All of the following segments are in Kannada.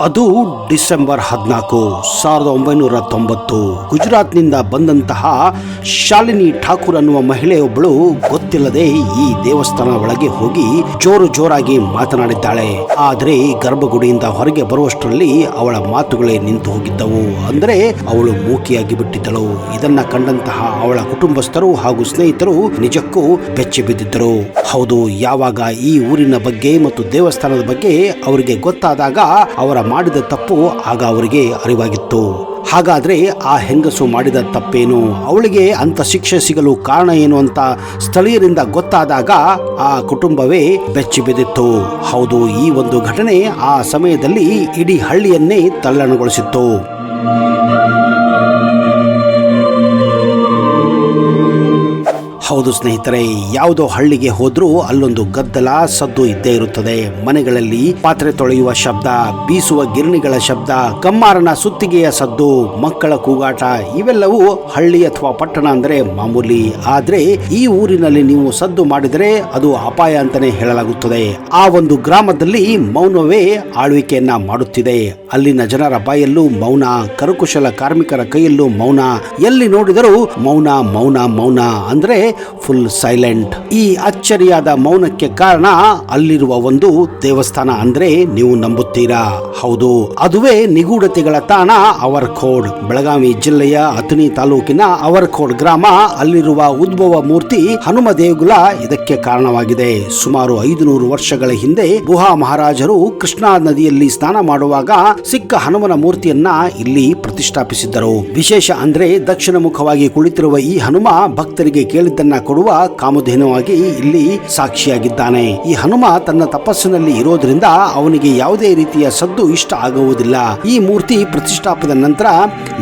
ಅದು ಡಿಸೆಂಬರ್ 14, 1990. ಗುಜರಾತ್ನಿಂದ ಬಂದಂತಹ ಶಾಲಿನಿ ಠಾಕೂರ್ ಅನ್ನುವ ಮಹಿಳೆಯೊಬ್ಬಳು ಗೊತ್ತಿಲ್ಲದೆ ಈ ದೇವಸ್ಥಾನ ಒಳಗೆ ಹೋಗಿ ಜೋರಾಗಿ ಮಾತನಾಡಿದ್ದಾಳೆ. ಆದರೆ ಗರ್ಭಗುಡಿಯಿಂದ ಹೊರಗೆ ಬರುವಷ್ಟರಲ್ಲಿ ಅವಳ ಮಾತುಗಳೇ ನಿಂತು ಹೋಗಿದ್ದವು. ಅಂದರೆ ಅವಳು ಮೂಕಿಯಾಗಿ ಬಿಟ್ಟಿದ್ದಳು. ಇದನ್ನ ಕಂಡಂತಹ ಅವಳ ಕುಟುಂಬಸ್ಥರು ಹಾಗೂ ಸ್ನೇಹಿತರು ನಿಜಕ್ಕೂ ಬೆಚ್ಚಿ ಬಿದ್ದಿದ್ದರು. ಹೌದು, ಯಾವಾಗ ಈ ಊರಿನ ಬಗ್ಗೆ ಮತ್ತು ದೇವಸ್ಥಾನದ ಬಗ್ಗೆ ಅವರಿಗೆ ಗೊತ್ತಾದಾಗ ಅವರ ಮಾಡಿದ ತಪ್ಪು ಆಗ ಅವರಿಗೆ ಅರಿವಾಗಿತ್ತು. ಹಾಗಾದ್ರೆ ಆ ಹೆಂಗಸು ಮಾಡಿದ ತಪ್ಪೇನು, ಅವಳಿಗೆ ಅಂತ ಶಿಕ್ಷೆ ಸಿಗಲು ಕಾರಣ ಏನು ಅಂತ ಸ್ಥಳೀಯರಿಂದ ಗೊತ್ತಾದಾಗ ಆ ಕುಟುಂಬವೇ ಬೆಚ್ಚಿ ಬಿದ್ದಿತ್ತು. ಹೌದು, ಈ ಒಂದು ಘಟನೆ ಆ ಸಮಯದಲ್ಲಿ ಇಡೀ ಹಳ್ಳಿಯನ್ನೇ ತಲ್ಲಣಗೊಳಿಸಿತ್ತು. ಹೌದು ಸ್ನೇಹಿತರೆ, ಯಾವುದೋ ಹಳ್ಳಿಗೆ ಹೋದ್ರೂ ಅಲ್ಲೊಂದು ಗದ್ದಲ ಸದ್ದು ಇದ್ದೇ ಇರುತ್ತದೆ. ಮನೆಗಳಲ್ಲಿ ಪಾತ್ರೆ ತೊಳೆಯುವ ಶಬ್ದ, ಬೀಸುವ ಗಿರಣಿಗಳ ಶಬ್ದ, ಕಮ್ಮಾರನ ಸುತ್ತಿಗೆಯ ಸದ್ದು, ಮಕ್ಕಳ ಕೂಗಾಟ, ಇವೆಲ್ಲವೂ ಹಳ್ಳಿ ಅಥವಾ ಪಟ್ಟಣ ಅಂದ್ರೆ ಮಾಮೂಲಿ. ಆದ್ರೆ ಈ ಊರಿನಲ್ಲಿ ನೀವು ಸದ್ದು ಮಾಡಿದರೆ ಅದು ಅಪಾಯ ಅಂತಾನೆ ಹೇಳಲಾಗುತ್ತದೆ. ಆ ಒಂದು ಗ್ರಾಮದಲ್ಲಿ ಮೌನವೇ ಆಳ್ವಿಕೆಯನ್ನ ಮಾಡುತ್ತಿದೆ. ಅಲ್ಲಿನ ಜನರ ಬಾಯಲ್ಲೂ ಮೌನ, ಕರಕುಶಲ ಕಾರ್ಮಿಕರ ಕೈಯಲ್ಲೂ ಮೌನ, ಎಲ್ಲಿ ನೋಡಿದರೂ ಮೌನ ಮೌನ ಮೌನ ಅಂದ್ರೆ ಫುಲ್ ಸೈಲೆಂಟ್. ಈ ಅಚ್ಚರಿಯಾದ ಮೌನಕ್ಕೆ ಕಾರಣ ಅಲ್ಲಿರುವ ಒಂದು ದೇವಸ್ಥಾನ. ಅಂದ್ರೆ ನೀವು ನಂಬುತ್ತೀರಾ? ಹೌದು, ಅದುವೇ ನಿಗೂಢತೆಗಳ ತಾಣ ಅವರ್ಖೋಡ್. ಬೆಳಗಾವಿ ಜಿಲ್ಲೆಯ ಅಥಣಿ ತಾಲೂಕಿನ ಅವರ್ಖೋಡ್ ಗ್ರಾಮ. ಅಲ್ಲಿರುವ ಉದ್ಭವ ಮೂರ್ತಿ ಹನುಮ ದೇಗುಲ ಇದಕ್ಕೆ ಕಾರಣವಾಗಿದೆ. ಸುಮಾರು 500 ವರ್ಷಗಳ ಹಿಂದೆ ಬುಹಾ ಮಹಾರಾಜರು ಕೃಷ್ಣಾ ನದಿಯಲ್ಲಿ ಸ್ನಾನ ಮಾಡುವಾಗ ಸಿಕ್ಕ ಹನುಮನ ಮೂರ್ತಿಯನ್ನ ಇಲ್ಲಿ ಪ್ರತಿಷ್ಠಾಪಿಸಿದ್ದರು. ವಿಶೇಷ ಅಂದ್ರೆ ದಕ್ಷಿಣ ಮುಖವಾಗಿ ಕುಳಿತಿರುವ ಈ ಹನುಮ ಭಕ್ತರಿಗೆ ಕೇಳಿದ್ದನ್ನ ಕೊಡುವ ಕಾಮಧೇನುವಾಗಿ ಇಲ್ಲಿ ಸಾಕ್ಷಿಯಾಗಿದ್ದಾನೆ. ಈ ಹನುಮ ತನ್ನ ತಪಸ್ಸಿನಲ್ಲಿ ಇರೋದ್ರಿಂದ ಅವನಿಗೆ ಯಾವುದೇ ರೀತಿಯ ಸದ್ದು ಇಷ್ಟ ಆಗುವುದಿಲ್ಲ. ಈ ಮೂರ್ತಿ ಪ್ರತಿಷ್ಠಾಪದ ನಂತರ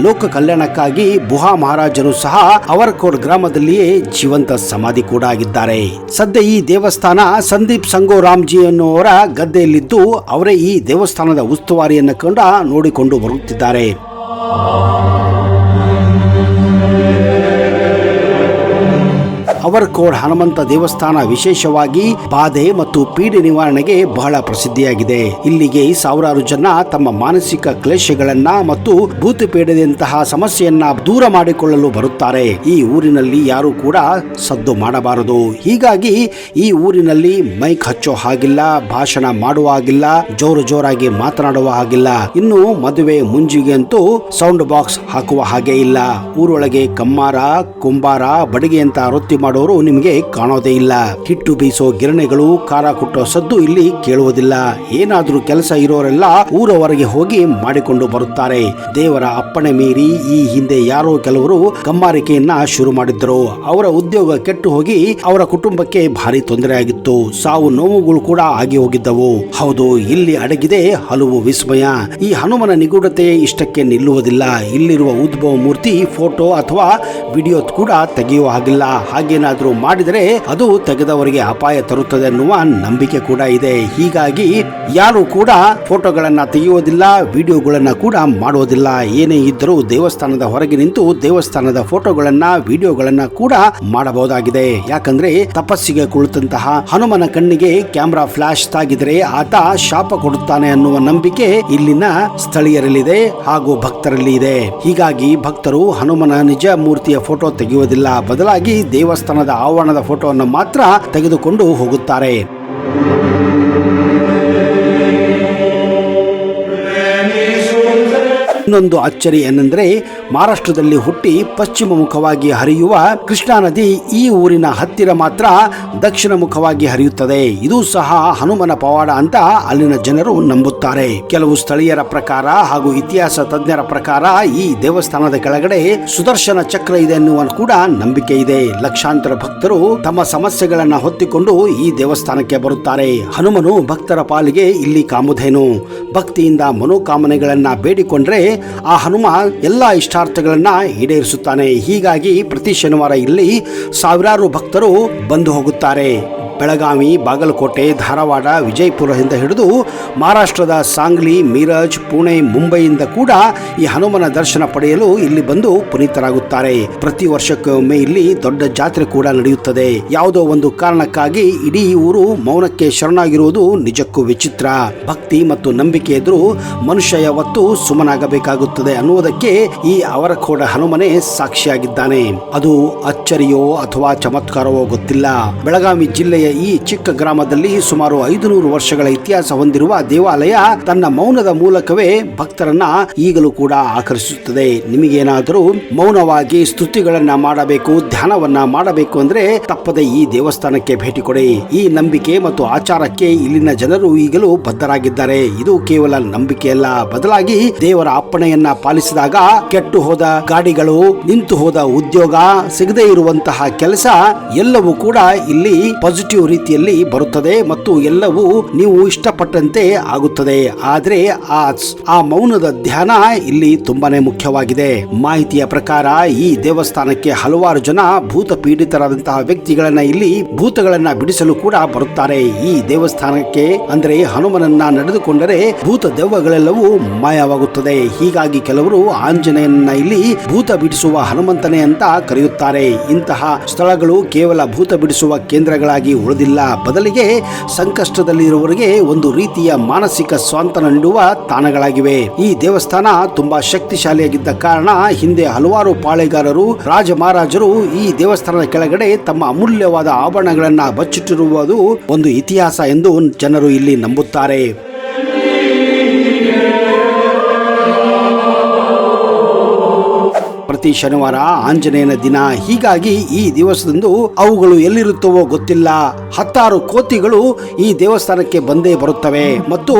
ಲೋಕ ಕಲ್ಯಾಣಕ್ಕಾಗಿ ಬುಹಾ ಮಹಾರಾಜರು ಸಹ ಅವರ್ಖೋಡ್ ಗ್ರಾಮದಲ್ಲಿಯೇ ಜೀವಂತ ಸಮಾಧಿ ಕೂಡ ಆಗಿದ್ದಾರೆ. ಸದ್ಯ ಈ ದೇವಸ್ಥಾನ ಸಂದೀಪ್ ಸಂಗೋರಾಮ್ಜಿ ಎನ್ನುವರ ಗದ್ದೆಯಲ್ಲಿದ್ದು ಅವರೇ ಈ ದೇವಸ್ಥಾನದ ಉಸ್ತುವಾರಿಯನ್ನು ಕಂಡ ನೋಡಿಕೊಂಡು ಬರುತ್ತಿದ್ದಾರೆ. ಅವರ್ಖೋಡ್ ಹನುಮಂತ ದೇವಸ್ಥಾನ ವಿಶೇಷವಾಗಿ ಬಾಧೆ ಮತ್ತು ಪೀಡೆ ನಿವಾರಣೆಗೆ ಬಹಳ ಪ್ರಸಿದ್ಧಿಯಾಗಿದೆ. ಇಲ್ಲಿಗೆ ಸಾವಿರಾರು ಜನ ತಮ್ಮ ಮಾನಸಿಕ ಕ್ಲೇಶಗಳನ್ನ ಮತ್ತು ಭೂತಪೀಡೆದಂತಹ ಸಮಸ್ಯೆಯನ್ನ ದೂರ ಮಾಡಿಕೊಳ್ಳಲು ಬರುತ್ತಾರೆ. ಈ ಊರಿನಲ್ಲಿ ಯಾರು ಕೂಡ ಸದ್ದು ಮಾಡಬಾರದು. ಹೀಗಾಗಿ ಈ ಊರಿನಲ್ಲಿ ಮೈಕ್ ಹಚ್ಚೋ ಹಾಗಿಲ್ಲ, ಭಾಷಣ ಮಾಡುವ ಹಾಗಿಲ್ಲ, ಜೋರಾಗಿ ಮಾತನಾಡುವ ಹಾಗಿಲ್ಲ. ಇನ್ನು ಮದುವೆ ಮುಂಜಿಗೆ ಅಂತೂ ಸೌಂಡ್ ಬಾಕ್ಸ್ ಹಾಕುವ ಹಾಗೆ ಇಲ್ಲ. ಊರೊಳಗೆ ಕಮ್ಮಾರ, ಕುಂಬಾರ, ಬಡಿಗೆ ಅಂತ ರೊತ್ತಿ ಮಾಡೋರು ನಿಮಗೆ ಕಾಣೋದೇ ಇಲ್ಲ. ಹಿಟ್ಟು ಬೀಸೋ ಗಿರಣಿಗಳು, ಖಾರ ಕುಟ್ಟೋ ಸದ್ದು ಇಲ್ಲಿ ಕೇಳುವುದಿಲ್ಲ. ಏನಾದ್ರೂ ಕೆಲಸ ಇರೋರೆಲ್ಲ ಊರವರೆಗೆ ಹೋಗಿ ಮಾಡಿಕೊಂಡು ಬರುತ್ತಾರೆ. ದೇವರ ಅಪ್ಪಣೆ ಮೀರಿ ಈ ಹಿಂದೆ ಯಾರೋ ಕೆಲವರು ಕಮ್ಮಾರಿಕೆಯನ್ನ ಶುರು ಮಾಡಿದ್ದರು. ಅವರ ಉದ್ಯೋಗ ಕೆಟ್ಟು ಹೋಗಿ ಅವರ ಕುಟುಂಬಕ್ಕೆ ಭಾರಿ ತೊಂದರೆ ಆಗಿತ್ತು. ಸಾವು ನೋವುಗಳು ಕೂಡ ಆಗಿ ಹೋಗಿದ್ದವು. ಹೌದು, ಇಲ್ಲಿ ಅಡಗಿದೆ ಹಲವು ವಿಸ್ಮಯ. ಈ ಹನುಮನ ನಿಗೂಢತೆ ಇಷ್ಟಕ್ಕೆ ನಿಲ್ಲುವುದಿಲ್ಲ. ಇಲ್ಲಿರುವ ಉದ್ಭವ ಮೂರ್ತಿ ಫೋಟೋ ಅಥವಾ ವಿಡಿಯೋ ಕೂಡ ತೆಗೆಯುವ ಹಾಗಿಲ್ಲ. ಹಾಗೇನಾದ್ರೂ ಮಾಡಿದರೆ ಅದು ತೆಗೆದವರಿಗೆ ಅಪಾಯ ತರುತ್ತದೆ ಅನ್ನುವ ನಂಬಿಕೆ ಕೂಡ ಇದೆ. ಹೀಗಾಗಿ ಯಾರು ಕೂಡ ಫೋಟೋಗಳನ್ನ ತೆಗೆಯುವುದಿಲ್ಲ, ವಿಡಿಯೋಗಳನ್ನ ಕೂಡ ಮಾಡುವುದಿಲ್ಲ. ಏನೇ ಇದ್ದರೂ ದೇವಸ್ಥಾನದ ಹೊರಗೆ ನಿಂತು ದೇವಸ್ಥಾನದ ಫೋಟೋಗಳನ್ನ, ವಿಡಿಯೋಗಳನ್ನ ಕೂಡ ಮಾಡಬಹುದಾಗಿದೆ. ಯಾಕಂದ್ರೆ ತಪಸ್ಸಿಗೆ ಕುಳಿತಂತಹ ಹನುಮನ ಕಣ್ಣಿಗೆ ಕ್ಯಾಮೆರಾ ಫ್ಲಾಶ್ ತಾಗಿದ್ರೆ ಆತ ಶಾಪ ಕೊಡುತ್ತಾನೆ ಅನ್ನುವ ನಂಬಿಕೆ ಇಲ್ಲಿನ ಸ್ಥಳೀಯರಲ್ಲಿದೆ ಹಾಗೂ ಭಕ್ತರಲ್ಲಿ ಇದೆ. ಹೀಗಾಗಿ ಭಕ್ತರು ಹನುಮನ ನಿಜ ಮೂರ್ತಿಯ ಫೋಟೋ ತೆಗೆಯುವುದಿಲ್ಲ, ಬದಲಾಗಿ ದೇವಸ್ಥಾನದ ಆವರಣದ ಫೋಟೋವನ್ನು ಮಾತ್ರ ತೆಗೆದುಕೊಂಡು ಹೋಗುತ್ತಾರೆ. ಇನ್ನೊಂದು ಅಚ್ಚರಿ ಏನೆಂದರೆ, ಮಹಾರಾಷ್ಟ್ರದಲ್ಲಿ ಹುಟ್ಟಿ ಪಶ್ಚಿಮ ಮುಖವಾಗಿ ಹರಿಯುವ ಕೃಷ್ಣಾ ನದಿ ಈ ಊರಿನ ಹತ್ತಿರ ಮಾತ್ರ ದಕ್ಷಿಣ ಮುಖವಾಗಿ ಹರಿಯುತ್ತದೆ. ಇದು ಸಹ ಹನುಮನ ಪವಾಡ ಅಂತ ಅಲ್ಲಿನ ಜನರು ನಂಬುತ್ತಾರೆ. ಕೆಲವು ಸ್ಥಳೀಯರ ಪ್ರಕಾರ ಹಾಗೂ ಇತಿಹಾಸ ತಜ್ಞರ ಪ್ರಕಾರ ಈ ದೇವಸ್ಥಾನದ ಕೆಳಗಡೆ ಸುದರ್ಶನ ಚಕ್ರ ಇದೆ ಎನ್ನುವ ಕೂಡ ನಂಬಿಕೆ ಇದೆ. ಲಕ್ಷಾಂತರ ಭಕ್ತರು ತಮ್ಮ ಸಮಸ್ಯೆಗಳನ್ನ ಹೊತ್ತಿಕೊಂಡು ಈ ದೇವಸ್ಥಾನಕ್ಕೆ ಬರುತ್ತಾರೆ. ಹನುಮನು ಭಕ್ತರ ಪಾಲಿಗೆ ಇಲ್ಲಿ ಕಾಮಧೇನು. ಭಕ್ತಿಯಿಂದ ಮನೋಕಾಮನೆಗಳನ್ನ ಬೇಡಿಕೊಂಡ್ರೆ ಆ ಹನುಮ ಎಲ್ಲಾ ಇಷ್ಟಾರ್ಥಗಳನ್ನ ಈಡೇರಿಸುತ್ತಾನೆ. ಹೀಗಾಗಿ ಪ್ರತಿ ಶನಿವಾರ ಇಲ್ಲಿ ಸಾವಿರಾರು ಭಕ್ತರು ಬಂದು ಹೋಗುತ್ತಾರೆ. ಬೆಳಗಾವಿ, ಬಾಗಲಕೋಟೆ, ಧಾರವಾಡ, ವಿಜಯಪುರದಿಂದ ಹಿಡಿದು ಮಹಾರಾಷ್ಟ್ರದ ಸಾಂಗ್ಲಿ, ಮೀರಜ್, ಪುಣೆ, ಮುಂಬೈಯಿಂದ ಕೂಡ ಈ ಹನುಮನ ದರ್ಶನ ಪಡೆಯಲು ಇಲ್ಲಿ ಬಂದು ಪುನೀತರಾಗುತ್ತಾರೆ. ಪ್ರತಿ ವರ್ಷಕ್ಕೊಮ್ಮೆ ಇಲ್ಲಿ ದೊಡ್ಡ ಜಾತ್ರೆ ಕೂಡ ನಡೆಯುತ್ತದೆ. ಯಾವುದೋ ಒಂದು ಕಾರಣಕ್ಕಾಗಿ ಇಡೀ ಊರು ಮೌನಕ್ಕೆ ಶರಣಾಗಿರುವುದು ನಿಜಕ್ಕೂ ವಿಚಿತ್ರ. ಭಕ್ತಿ ಮತ್ತು ನಂಬಿಕೆ ಎದುರು ಮನುಷ್ಯ ಯಾವತ್ತೂ ಸುಮ್ಮನಾಗಬೇಕಾಗುತ್ತದೆ ಅನ್ನುವುದಕ್ಕೆ ಈ ಅವರಖೋಡ ಹನುಮನೆ ಸಾಕ್ಷಿಯಾಗಿದ್ದಾನೆ. ಅದು ಅಚ್ಚರಿಯೋ ಅಥವಾ ಚಮತ್ಕಾರವೋ ಗೊತ್ತಿಲ್ಲ. ಬೆಳಗಾವಿ ಜಿಲ್ಲೆಯ ಈ ಚಿಕ್ಕ ಗ್ರಾಮದಲ್ಲಿ ಸುಮಾರು 500 ವರ್ಷಗಳ ಇತಿಹಾಸ ಹೊಂದಿರುವ ದೇವಾಲಯ ತನ್ನ ಮೌನದ ಮೂಲಕವೇ ಭಕ್ತರನ್ನ ಈಗಲೂ ಕೂಡ ಆಕರ್ಷಿಸುತ್ತದೆ. ನಿಮಗೇನಾದರೂ ಮೌನವಾಗಿ ಸ್ತುತಿಗಳನ್ನ ಮಾಡಬೇಕು, ಧ್ಯಾನವನ್ನ ಮಾಡಬೇಕು ಅಂದ್ರೆ ತಪ್ಪದೆ ಈ ದೇವಸ್ಥಾನಕ್ಕೆ ಭೇಟಿ ಕೊಡಿ. ಈ ನಂಬಿಕೆ ಮತ್ತು ಆಚಾರಕ್ಕೆ ಇಲ್ಲಿನ ಜನರು ಈಗಲೂ ಬದ್ಧರಾಗಿದ್ದಾರೆ. ಇದು ಕೇವಲ ನಂಬಿಕೆಯಲ್ಲ, ಬದಲಾಗಿ ದೇವರ ಅಪ್ಪಣೆಯನ್ನ ಪಾಲಿಸಿದಾಗ ಕೆಟ್ಟು ಹೋದ ಗಾಡಿಗಳು, ನಿಂತು ಹೋದ ಉದ್ಯೋಗ, ಸಿಗದೇ ಇರುವಂತಹ ಕೆಲಸ ಎಲ್ಲವೂ ಕೂಡ ಇಲ್ಲಿ ಪಾಸಿಟಿವ್ ರೀತಿಯಲ್ಲಿ ಬರುತ್ತದೆ ಮತ್ತು ಎಲ್ಲವೂ ನೀವು ಇಷ್ಟಪಟ್ಟಂತೆ ಆಗುತ್ತದೆ. ಆದ್ರೆ ಆ ಮೌನದ ಧ್ಯಾನ ಇಲ್ಲಿ ತುಂಬಾನೇ ಮುಖ್ಯವಾಗಿದೆ. ಮಾಹಿತಿಯ ಪ್ರಕಾರ ಈ ದೇವಸ್ಥಾನಕ್ಕೆ ಹಲವಾರು ಜನ ಭೂತ ಪೀಡಿತರಾದಂತಹ ವ್ಯಕ್ತಿಗಳನ್ನ ಇಲ್ಲಿ ಭೂತಗಳನ್ನ ಬಿಡಿಸಲು ಕೂಡ ಬರುತ್ತಾರೆ. ಈ ದೇವಸ್ಥಾನಕ್ಕೆ ಅಂದ್ರೆ ಹನುಮನನ್ನ ನಡೆದುಕೊಂಡರೆ ಭೂತ ದೆವ್ವಗಳೆಲ್ಲವೂ ಮಾಯವಾಗುತ್ತದೆ. ಹೀಗಾಗಿ ಕೆಲವರು ಆಂಜನೇಯನನ್ನ ಇಲ್ಲಿ ಭೂತ ಬಿಡಿಸುವ ಹನುಮಂತನೇ ಅಂತ ಕರೆಯುತ್ತಾರೆ. ಇಂತಹ ಸ್ಥಳಗಳು ಕೇವಲ ಭೂತ ಬಿಡಿಸುವ ಕೇಂದ್ರಗಳಾಗಿ ಉಳಿದಿಲ್ಲ, ಬದಲಿಗೆ ಸಂಕಷ್ಟದಲ್ಲಿರುವವರಿಗೆ ಒಂದು ರೀತಿಯ ಮಾನಸಿಕ ಸ್ವಾಂತನ ನೀಡುವ ತಾಣಗಳಾಗಿವೆ. ಈ ದೇವಸ್ಥಾನ ತುಂಬಾ ಶಕ್ತಿಶಾಲಿಯಾಗಿದ್ದ ಕಾರಣ ಹಿಂದೆ ಹಲವಾರು ಪಾಳೆಗಾರರು, ರಾಜ ಮಹಾರಾಜರು ಈ ದೇವಸ್ಥಾನದ ಕೆಳಗಡೆ ತಮ್ಮ ಅಮೂಲ್ಯವಾದ ಆಭರಣಗಳನ್ನ ಬಚ್ಚಿಟ್ಟಿರುವುದು ಒಂದು ಇತಿಹಾಸ ಎಂದು ಜನರು ಇಲ್ಲಿ ನಂಬುತ್ತಾರೆ. ಪ್ರತಿ ಶನಿವಾರ ಆಂಜನೇಯನ ದಿನ. ಹೀಗಾಗಿ ಈ ದಿವಸದಂದು ಅವುಗಳು ಎಲ್ಲಿರುತ್ತವೋ ಗೊತ್ತಿಲ್ಲ, 10 ಕೋತಿಗಳು ಈ ದೇವಸ್ಥಾನಕ್ಕೆ ಬಂದೇ ಬರುತ್ತವೆ ಮತ್ತು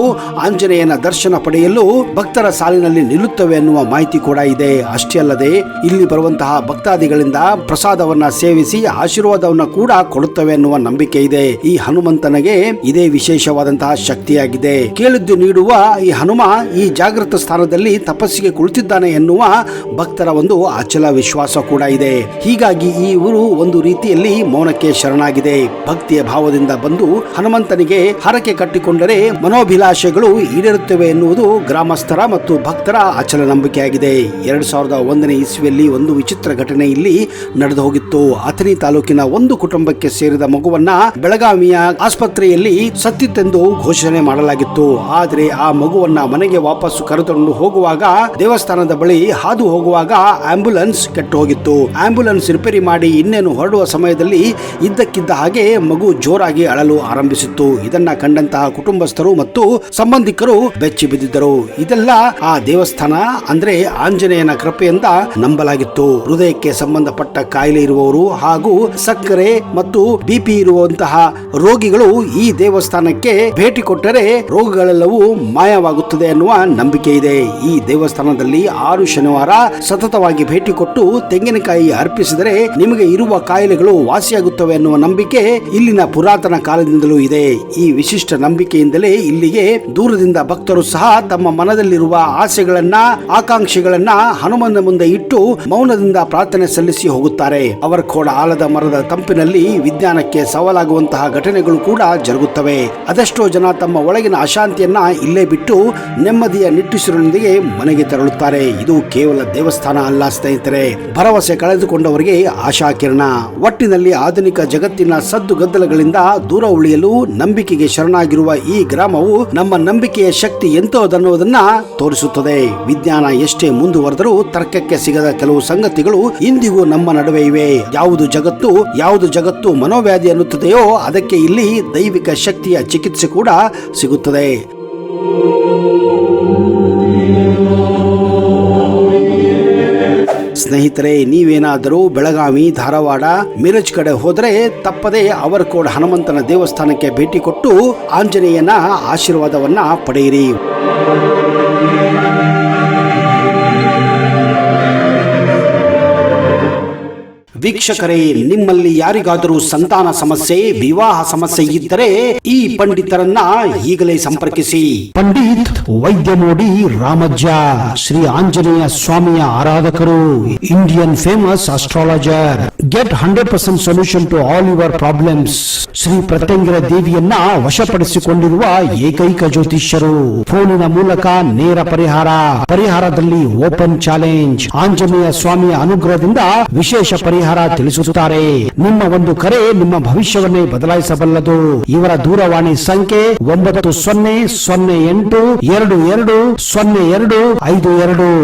ಆಂಜನೇಯನ ದರ್ಶನ ಪಡೆಯಲು ಭಕ್ತರ ಸಾಲಿನಲ್ಲಿ ನಿಲ್ಲುತ್ತವೆ ಅನ್ನುವ ಮಾಹಿತಿ ಕೂಡ ಇದೆ. ಅಷ್ಟೇ ಅಲ್ಲದೆ ಇಲ್ಲಿ ಬರುವಂತಹ ಭಕ್ತಾದಿಗಳಿಂದ ಪ್ರಸಾದವನ್ನ ಸೇವಿಸಿ ಆಶೀರ್ವಾದವನ್ನ ಕೂಡ ಕೊಡುತ್ತವೆ ಅನ್ನುವ ನಂಬಿಕೆ ಇದೆ. ಈ ಹನುಮಂತನಿಗೆ ಇದೇ ವಿಶೇಷವಾದಂತಹ ಶಕ್ತಿಯಾಗಿದೆ. ಕೇಳಿದ್ದು ನೀಡುವ ಈ ಹನುಮ ಈ ಜಾಗೃತ ಸ್ಥಾನದಲ್ಲಿ ತಪಸ್ಸಿಗೆ ಕುಳಿತಿದ್ದಾನೆ ಎನ್ನುವ ಭಕ್ತರ ಒಂದು ಅಚಲ ವಿಶ್ವಾಸ ಕೂಡ ಇದೆ. ಹೀಗಾಗಿ ಈ ಊರು ಒಂದು ರೀತಿಯಲ್ಲಿ ಮೌನಕ್ಕೆ ಶರಣಾಗಿದೆ. ಭಕ್ತಿಯ ಭಾವದಿಂದ ಬಂದು ಹನುಮಂತನಿಗೆ ಹರಕೆ ಕಟ್ಟಿಕೊಂಡರೆ ಮನೋಭಿಲಾಷೆಗಳು ಈಡೇರುತ್ತವೆ ಎನ್ನುವುದು ಗ್ರಾಮಸ್ಥರ ಮತ್ತು ಭಕ್ತರ ಅಚಲ ನಂಬಿಕೆಯಾಗಿದೆ. 2001ನೇ ಇಸ್ವಿಯಲ್ಲಿ ಒಂದು ವಿಚಿತ್ರ ಘಟನೆ ಇಲ್ಲಿ ನಡೆದು ಹೋಗಿತ್ತು. ಅಥಣಿ ತಾಲೂಕಿನ ಒಂದು ಕುಟುಂಬಕ್ಕೆ ಸೇರಿದ ಮಗುವನ್ನ ಬೆಳಗಾವಿಯ ಆಸ್ಪತ್ರೆಯಲ್ಲಿ ಸತ್ತಿತ್ತೆಂದು ಘೋಷಣೆ ಮಾಡಲಾಗಿತ್ತು. ಆದರೆ ಆ ಮಗುವನ್ನ ಮನೆಗೆ ವಾಪಸ್ಸು ಕರೆದುಕೊಂಡು ಹೋಗುವಾಗ ದೇವಸ್ಥಾನದ ಬಳಿ ಹಾದು ಹೋಗುವಾಗ ಆಂಬ್ಯುಲೆನ್ಸ್ ಕೆಟ್ಟು ಹೋಗಿತ್ತು. ಆಂಬ್ಯುಲೆನ್ಸ್ ರಿಪೇರಿ ಮಾಡಿ ಇನ್ನೇನು ಹೊರಡುವ ಸಮಯದಲ್ಲಿ ಇದ್ದಕ್ಕಿದ್ದ ಹಾಗೆ ಮಗು ಜೋರಾಗಿ ಅಳಲು ಆರಂಭಿಸಿತ್ತು. ಇದನ್ನ ಕಂಡಂತಹ ಕುಟುಂಬಸ್ಥರು ಮತ್ತು ಸಂಬಂಧಿಕರು ಬೆಚ್ಚಿ ಬಿದ್ದಿದ್ದರು. ಇದೆಲ್ಲ ಆ ದೇವಸ್ಥಾನ ಅಂದ್ರೆ ಆಂಜನೇಯನ ಕೃಪೆಯಿಂದ ನಂಬಲಾಗಿತ್ತು. ಹೃದಯಕ್ಕೆ ಸಂಬಂಧಪಟ್ಟ ಕಾಯಿಲೆ ಇರುವವರು ಹಾಗೂ ಸಕ್ಕರೆ ಮತ್ತು ಬಿಪಿ ಇರುವಂತಹ ರೋಗಿಗಳು ಈ ದೇವಸ್ಥಾನಕ್ಕೆ ಭೇಟಿ ಕೊಟ್ಟರೆ ರೋಗಗಳೆಲ್ಲವೂ ಮಾಯವಾಗುತ್ತದೆ ಅನ್ನುವ ನಂಬಿಕೆ ಇದೆ. ಈ ದೇವಸ್ಥಾನದಲ್ಲಿ 6 ಶನಿವಾರ ಸತತವಾಗಿ ಭೇಟಿ ಕೊಟ್ಟು ತೆಂಗಿನಕಾಯಿ ಅರ್ಪಿಸಿದರೆ ನಿಮಗೆ ಇರುವ ಕಾಯಿಲೆಗಳು ವಾಸಿಯಾಗುತ್ತವೆ ಅನ್ನುವ ನಂಬಿಕೆ ಇಲ್ಲಿನ ಪುರಾತನ ಕಾಲದಿಂದಲೂ ಇದೆ. ಈ ವಿಶಿಷ್ಟ ನಂಬಿಕೆಯಿಂದಲೇ ಇಲ್ಲಿಗೆ ದೂರದಿಂದ ಭಕ್ತರು ಸಹ ತಮ್ಮ ಮನದಲ್ಲಿರುವ ಆಸೆಗಳನ್ನ, ಆಕಾಂಕ್ಷೆಗಳನ್ನ ಹನುಮನ ಮುಂದೆ ಇಟ್ಟು ಮೌನದಿಂದ ಪ್ರಾರ್ಥನೆ ಸಲ್ಲಿಸಿ ಹೋಗುತ್ತಾರೆ. ಅವರಖೋಡ ಆಲದ ಮರದ ತಂಪಿನಲ್ಲಿ ವಿಜ್ಞಾನಕ್ಕೆ ಸವಾಲಾಗುವಂತಹ ಘಟನೆಗಳು ಕೂಡ ಜರುಗುತ್ತವೆ. ಅದೆಷ್ಟೋ ಜನ ತಮ್ಮ ಒಳಗಿನ ಅಶಾಂತಿಯನ್ನ ಇಲ್ಲೇ ಬಿಟ್ಟು ನೆಮ್ಮದಿಯ ನಿಟ್ಟುಸಿರಿನೊಂದಿಗೆ ಮನೆಗೆ ತೆರಳುತ್ತಾರೆ. ಇದು ಕೇವಲ ದೇವಸ್ಥಾನ ಅಲ್ಲ ಸ್ನೇಹಿತರೆ, ಭರವಸೆ ಕಳೆದುಕೊಂಡವರಿಗೆ ಆಶಾ ಕಿರಣ. ಒಟ್ಟಿನಲ್ಲಿ ಆಧುನಿಕ ಜಗತ್ತಿನ ಸದ್ದು ಗದ್ದಲಗಳಿಂದ ದೂರ ಉಳಿಯಲು ನಂಬಿಕೆಗೆ ಶರಣಾಗಿರುವ ಈ ಗ್ರಾಮವು ನಮ್ಮ ನಂಬಿಕೆಯ ಶಕ್ತಿ ಎಂತೋದನ್ನುವುದನ್ನ ತೋರಿಸುತ್ತದೆ. ವಿಜ್ಞಾನ ಎಷ್ಟೇ ಮುಂದುವರೆದರೂ ತರ್ಕಕ್ಕೆ ಸಿಗದ ಕೆಲವು ಸಂಗತಿಗಳು ಇಂದಿಗೂ ನಮ್ಮ ನಡುವೆ ಇವೆ. ಯಾವುದು ಜಗತ್ತು ಮನೋವ್ಯಾಧಿ ಅನ್ನುತ್ತದೆಯೋ ಅದಕ್ಕೆ ಇಲ್ಲಿ ದೈವಿಕ ಶಕ್ತಿಯ ಚಿಕಿತ್ಸೆ ಕೂಡ ಸಿಗುತ್ತದೆ. ಸ್ನೇಹಿತರೆ, ನೀವೇನಾದರೂ ಬೆಳಗಾವಿ, ಧಾರವಾಡ, ಮಿರಜ್ ಕಡೆ ಹೋದರೆ ತಪ್ಪದೆ ಅವರಖೋಡ ಹನುಮಂತನ ದೇವಸ್ಥಾನಕ್ಕೆ ಭೇಟಿ ಕೊಟ್ಟು ಆಂಜನೇಯನ ಆಶೀರ್ವಾದವನ್ನ ಪಡೆಯಿರಿ. ವೀಕ್ಷಕರೇ, ನಿಮ್ಮಲ್ಲಿ ಯಾರಿಗಾದರೂ ಸಂತಾನ ಸಮಸ್ಯೆ, ವಿವಾಹ ಸಮಸ್ಯೆ ಇದ್ದರೆ ಈ ಪಂಡಿತರನ್ನ ಈಗಲೇ ಸಂಪರ್ಕಿಸಿ. ಪಂಡಿತ್ ವೈದ್ಯ ಮೋಡಿ ರಾಮಜ್ಜ, ಶ್ರೀ ಆಂಜನೇಯ ಸ್ವಾಮಿಯ ಆರಾಧಕರು, Indian famous astrologer. Get 100% solution to all your problems. Shri Pratyangira ದೇವಿಯನ್ನ ವಶಪಡಿಸಿಕೊಂಡಿರುವ ಏಕೈಕ ಜ್ಯೋತಿಷ್ಯರು. ಫೋನಿನ ಮೂಲಕ ನೇರ ಪರಿಹಾರದಲ್ಲಿ ಓಪನ್ ಚಾಲೆಂಜ್. ಆಂಜನೇಯ ಸ್ವಾಮಿಯ ಅನುಗ್ರಹದಿಂದ ವಿಶೇಷ ಪರಿಹಾರ ತಿಳಿಸುತ್ತಾರೆ. ನಿಮ್ಮ ಒಂದು ಕರೆ ನಿಮ್ಮ ಭವಿಷ್ಯವನ್ನೇ ಬದಲಾಯಿಸಬಲ್ಲದು. ಇವರ ದೂರವಾಣಿ ಸಂಖ್ಯೆ 9008220252.